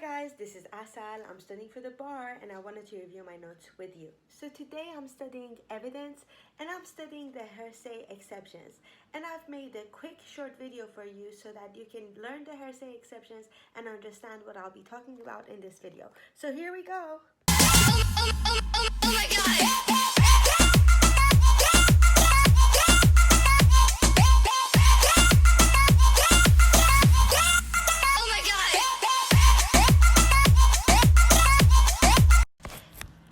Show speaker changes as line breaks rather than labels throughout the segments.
Guys, this is Asal. I'm studying for the bar and I wanted to review my notes with you. So today I'm studying evidence and I'm studying the Hearsay Exceptions. And I've made a quick short video for you so that you can learn the Hearsay Exceptions and understand what I'll be talking about in this video. So here we go.
Oh my god!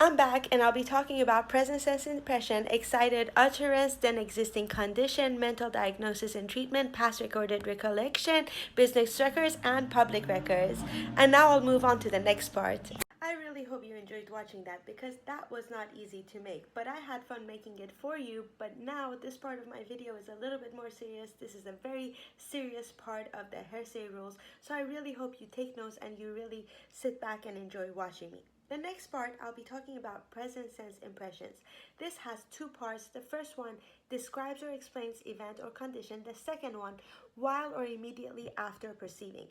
I'm back and I'll be talking about present sense impression, excited utterance, then existing condition, mental diagnosis and treatment, past recorded recollection, business records, and public records. And now I'll move on to the next part. I really hope you enjoyed watching that because that was not easy to make, but I had fun making it for you. But now this part of my video is a little bit more serious. This is a very serious part of the Hearsay rules, so I really hope you take notes and you really sit back and enjoy watching me. The next part, I'll be talking about present sense impressions. This has two parts. The first one describes or explains event or condition. The second one, while or immediately after perceiving.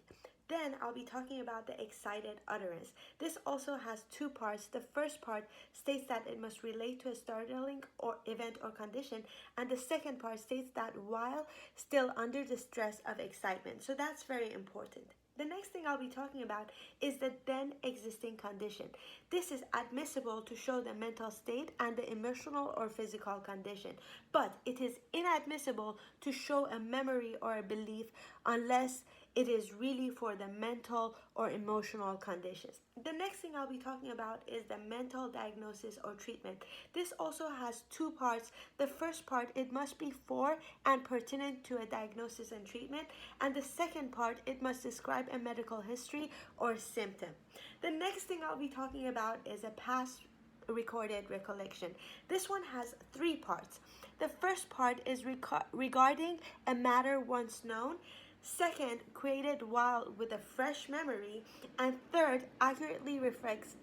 Then I'll be talking about the excited utterance. This also has two parts. The first part states that it must relate to a startling or event or condition, and the second part states that while still under the stress of excitement. So that's very important. The next thing I'll be talking about is the then existing condition. This is admissible to show the mental state and the emotional or physical condition, but it is inadmissible to show a memory or a belief unless it is really for the mental or emotional conditions. The next thing I'll be talking about is the mental diagnosis or treatment. This also has two parts. The first part, it must be for and pertinent to a diagnosis and treatment, and the second part, it must describe a medical history or symptom. The next thing I'll be talking about is a past recorded recollection. This one has three parts. The first part is regarding a matter once known. Second, created while with a fresh memory. And third, accurately reflects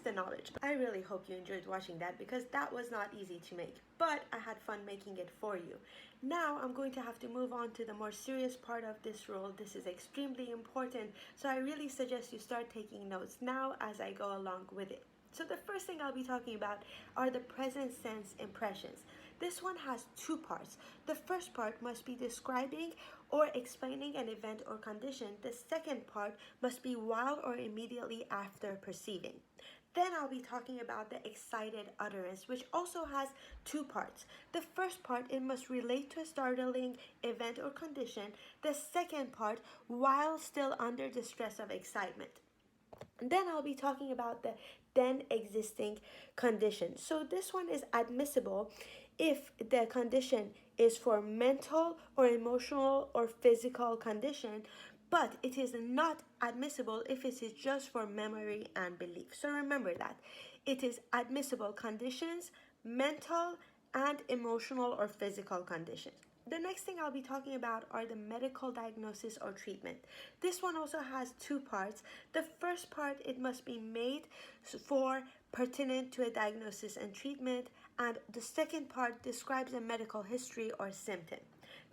the knowledge. I really hope you enjoyed watching that because that was not easy to make, but I had fun making it for you. Now I'm going to have to move on to the more serious part of this rule. This is extremely important, so I really suggest you start taking notes now as I go along with it. So the first thing I'll be talking about are the present sense impressions. This one has two parts. The first part must be describing or explaining an event or condition. The second part must be while or immediately after perceiving. Then I'll be talking about the excited utterance, which also has two parts. The first part, it must relate to a startling event or condition. The second part, while still under the stress of excitement. Then I'll be talking about the then existing condition. So this one is admissible if the condition is for mental or emotional or physical condition, but it is not admissible if it is just for memory and belief. So remember that it is admissible conditions, mental and emotional or physical conditions. The next thing I'll be talking about are the medical diagnosis or treatment. This one also has two parts. The first part, it must be made for pertinent to a diagnosis and treatment, and the second part describes a medical history or symptom.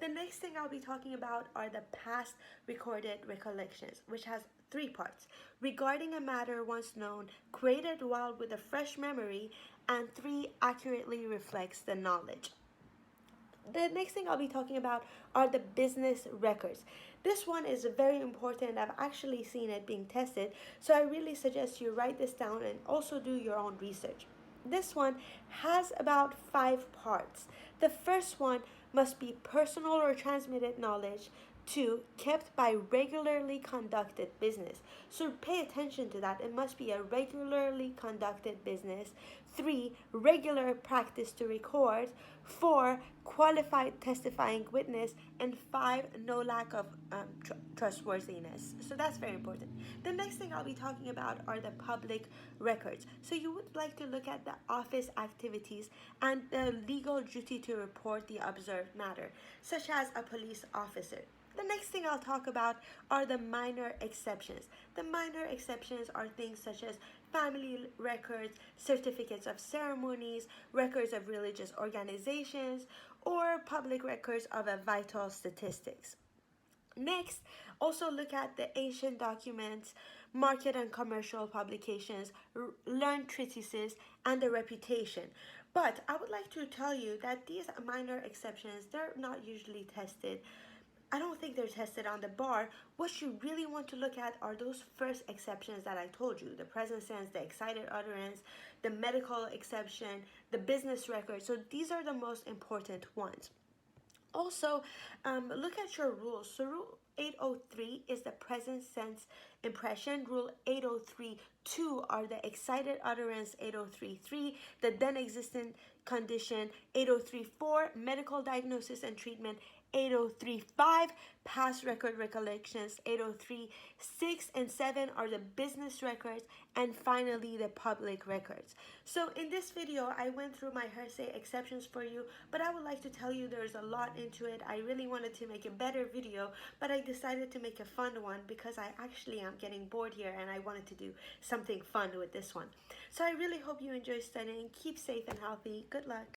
The next thing I'll be talking about are the past recorded recollections, which has three parts. Regarding a matter once known, created while with a fresh memory, and three, accurately reflects the knowledge. The next thing I'll be talking about are the business records. This one is very important. I've actually seen it being tested, so I really suggest you write this down and also do your own research. This one has about 5 parts. The first one must be personal or transmitted knowledge. 2, kept by regularly conducted business. So pay attention to that. It must be a regularly conducted business. 3, regular practice to record. 4, qualified testifying witness. And 5, no lack of trustworthiness. So that's very important. The next thing I'll be talking about are the public records. So you would like to look at the office activities and the legal duty to report the observed matter, such as a police officer. The next thing I'll talk about are the minor exceptions. The minor exceptions are things such as family records, certificates of ceremonies, records of religious organizations, or public records of a vital statistics. Next, also look at the ancient documents, market and commercial publications, learned treatises, and the reputation. But I would like to tell you that these minor exceptions, they're not usually tested. I don't think they're tested on the bar. What you really want to look at are those first exceptions that I told you: the present sense, the excited utterance, the medical exception, the business record. So these are the most important ones. Also, look at your rules. So rule 803 is the present sense impression. Rule 803.2 are the excited utterance. 803.3, the then existent condition. 803.4, medical diagnosis and treatment. 803.5, past record recollections. 803.6 and 7 are the business records, and finally the public records. So in this video I went through my Hearsay exceptions for you, but I would like to tell you there's a lot into it. I really wanted to make a better video, but I decided to make a fun one because I actually am getting bored here and I wanted to do something fun with this one. So I really hope you enjoy studying. Keep safe and healthy. Good luck.